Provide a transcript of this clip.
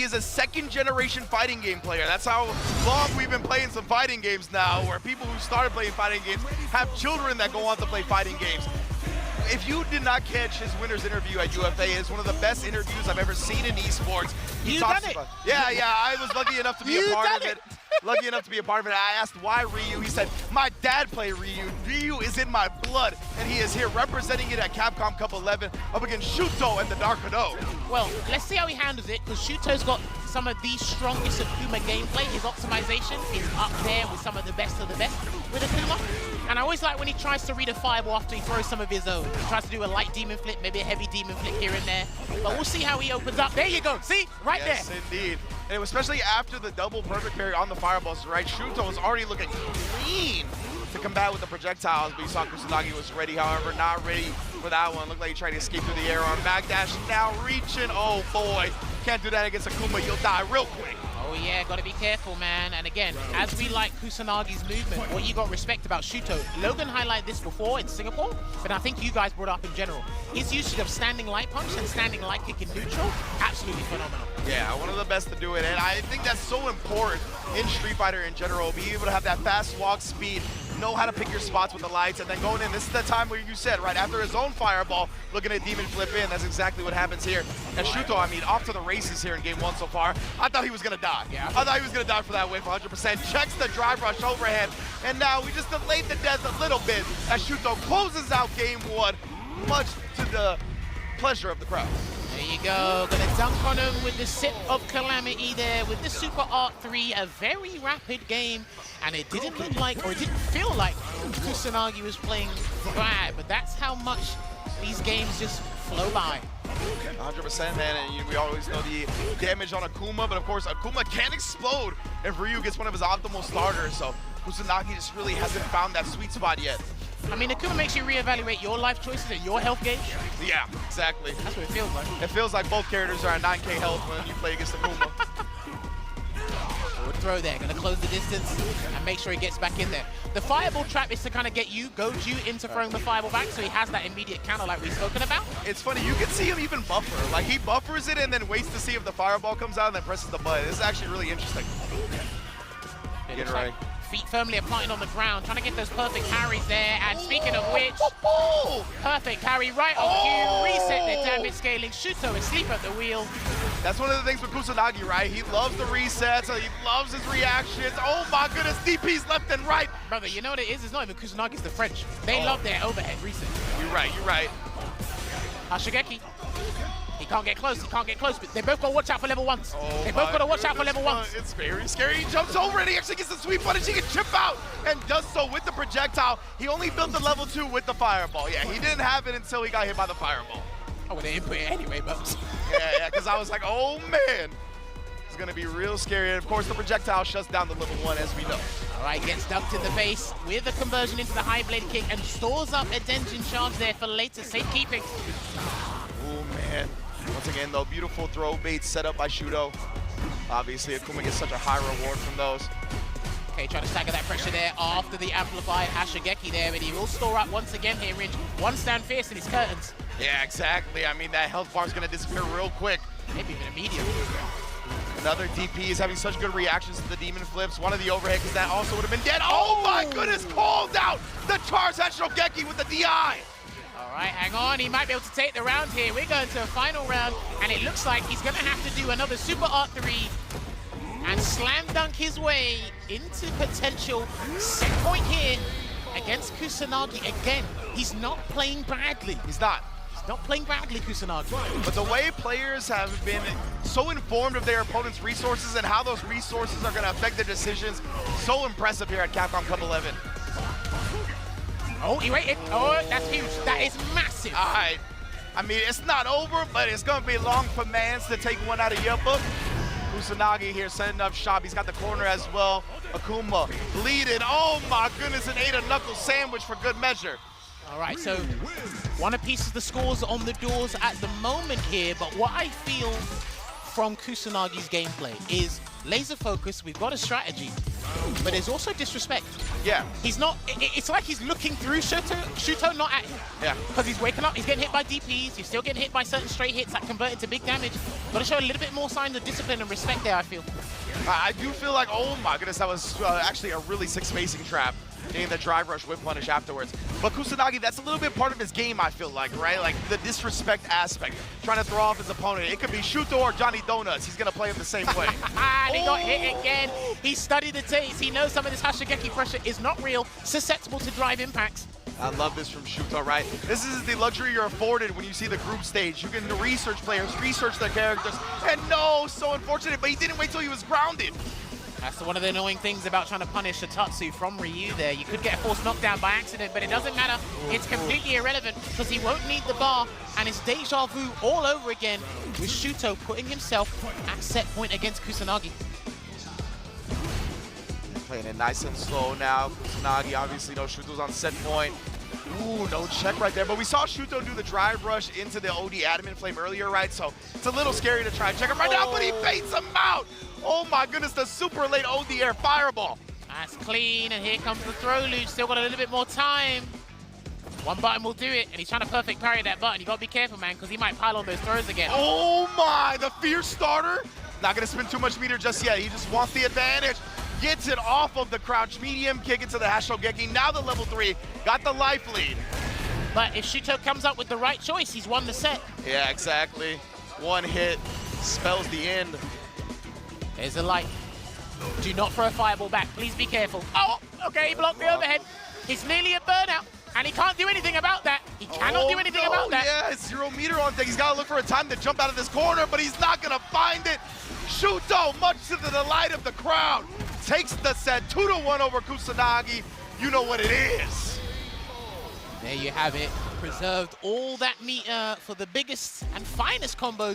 he is a second-generation fighting game player. That's how long we've been playing some fighting games now, where people who started playing fighting games have children that go on to play fighting games. If you did not catch his winner's interview at UFA, it's one of the best interviews I've ever seen in esports. You done it. Yeah, I was lucky enough to be a part of it. Lucky enough to be a part of it. I asked why Ryu. He said, my dad played Ryu. Ryu is in my blood, and he is here representing it at Capcom Cup 11 up against SHUTO and the Dark Hado. Well, let's see how he handles it, because SHUTO's got some of the strongest Akuma gameplay. His optimization is up there with some of the best with Akuma. And I always like when he tries to read a fireball after he throws some of his own. He tries to do a light demon flip, maybe a heavy demon flip here and there. But we'll see how he opens up. There you go. See? Right there. Yes, indeed. And especially after the double perfect parry on the fireballs, right? SHUTO was already looking clean to combat with the projectiles, but you saw Kusanagi was ready, however, not ready for that one. Looked like he tried to escape through the air on backdash. Now reaching. Oh, boy. Can't do that against Akuma. You'll die real quick. Oh yeah, gotta be careful, man. And again, as we like Kusanagi's movement, what you got respect about SHUTO, Logan highlighted this before in Singapore, but I think you guys brought up in general. His usage of standing light punch and standing light kick in neutral, absolutely phenomenal. Yeah, one of the best to do it, and I think that's so important in Street Fighter in general, be able to have that fast walk speed, know how to pick your spots with the lights, and then going in. This is the time where you said, right after his own fireball, looking at Demon flip in. That's exactly what happens here. And SHUTO, I mean, off to the races here in game one so far. I thought he was gonna die. Yeah. I thought he was gonna die for that wave 100%. Checks the drive rush overhead, and now we just delayed the death a little bit as SHUTO closes out game one, much to the pleasure of the crowd. There you go, gonna dunk on him with the sip of calamity there with the Super Art 3, a very rapid game, and it didn't look like, or it didn't feel like Kusanagi was playing bad, but that's how much these games just flow by. 100%, man, and we always know the damage on Akuma, but of course Akuma can explode if Ryu gets one of his optimal starters, so Kusanagi just really hasn't found that sweet spot yet. I mean, Akuma makes you reevaluate your life choices and your health gauge. Yeah, exactly. That's what it feels like. It feels like both characters are at 9k health when you play against Akuma. Forward throw there, gonna close the distance and make sure he gets back in there. The fireball trap is to kind of get you, goad you into throwing the fireball back, so he has that immediate counter like we've spoken about. It's funny, you can see him even buffer. Like, he buffers it and then waits to see if the fireball comes out and then presses the button. This is actually really interesting. Get it right. Feet firmly applying on the ground, trying to get those perfect parries there. And speaking of which, perfect parry right on cue, reset the damage scaling. SHUTO asleep at the wheel. That's one of the things with Kusanagi, right? He loves the resets, he loves his reactions. Oh my goodness, DPs left and right. Brother, you know what it is? It's not even Kusanagi, it's the French. They love their overhead resets. You're right, you're right. Hashigeki. He can't get close, but they both got to watch out for level ones. Oh, they both got to watch out for level ones. It's very scary. He jumps over and he actually gets the sweet punish. He can chip out and does so with the projectile. He only built the level 2 with the fireball. Yeah, he didn't have it until he got hit by the fireball. I would have input it anyway, but... yeah, because I was like, oh man. It's going to be real scary. And of course, the projectile shuts down the level 1, as we know. All right, gets dunked in the face with the conversion into the high blade kick and stores up a Denjin charge there for later safekeeping. Oh man. Once again, though, beautiful throw baits set up by SHUTO. Obviously, Akuma gets such a high reward from those. Okay, trying to stagger that pressure there after the amplified Hashigeki there, but he will store up once again here, Ridge. One stand fierce in his curtains. Yeah, exactly. I mean, that health bar is going to disappear real quick. Maybe even immediate. Another DP is having such good reactions to the demon flips. One of the overhead, because that also would have been dead. Oh my goodness, called out the charge Hashigeki with the DI. All right, hang on. He might be able to take the round here. We're going to a final round, and it looks like he's going to have to do another Super Art 3 and slam dunk his way into potential set point here against Kusanagi. Again, he's not playing badly. He's not. He's not playing badly, Kusanagi. But the way players have been so informed of their opponent's resources and how those resources are going to affect their decisions, so impressive here at Capcom Cup 11. Oh, he waited. Oh, that's huge. That is massive. All right. I mean, it's not over, but it's going to be long for Mans to take one out of your book. Kusanagi here setting up shop. He's got the corner as well. Akuma bleeding. Oh, my goodness, and ate a knuckle sandwich for good measure. All right, so one apiece of the scores on the doors at the moment here, but what I feel from Kusanagi's gameplay is laser focus, we've got a strategy, but there's also disrespect. Yeah. He's not, it's like he's looking through SHUTO, not at him. Yeah. Because he's waking up, he's getting hit by DPs, he's still getting hit by certain straight hits that convert into big damage. Got to show a little bit more signs of discipline and respect there, I feel. I do feel like, oh my goodness, that was actually a really sick spacing trap. Getting the drive rush whip punish afterwards. But Kusanagi, that's a little bit part of his game, I feel like, right? Like the disrespect aspect. Trying to throw off his opponent. It could be SHUTO or Johnny Donuts. He's going to play him the same way. And he got hit again. He studied the tapes. He knows some of this Hashigeki pressure is not real, susceptible to drive impacts. I love this from SHUTO, right? This is the luxury you're afforded when you see the group stage. You can research players, research their characters, and no, so unfortunate, but he didn't wait till he was grounded. That's one of the annoying things about trying to punish a Tatsu from Ryu there. You could get a forced knockdown by accident, but it doesn't matter. It's completely irrelevant because he won't need the bar, and it's deja vu all over again with SHUTO putting himself at set point against Kusanagi. Playing it nice and slow now. Kusanagi, obviously, no, SHUTO's on set point. Ooh, no check right there. But we saw SHUTO do the drive rush into the OD adamant flame earlier, right? So it's a little scary to try and check him right now, but he baits him out. Oh my goodness, the super late OD air fireball. That's clean, and here comes the throw loop. Still got a little bit more time. One button will do it, and he's trying to perfect parry that button. You gotta be careful, man, because he might pile on those throws again. Oh my, the fierce starter. Not gonna spend too much meter just yet. He just wants the advantage. Gets it off of the crouch medium, kick into the Hashogeki. Now the level 3, got the life lead. But if SHUTO comes up with the right choice, he's won the set. Yeah, exactly. One hit spells the end. There's a light. Do not throw a fireball back. Please be careful. Oh, okay, he blocked the overhead. He's nearly a burnout, and he can't do anything about that. He cannot do anything about that. Yeah, it's 0 meter on deck. He's got to look for a time to jump out of this corner, but he's not going to find it. SHUTO, much to the delight of the crowd, takes the set 2-1 over Kusanagi. You know what it is. There you have it. Preserved all that meter for the biggest and finest combos.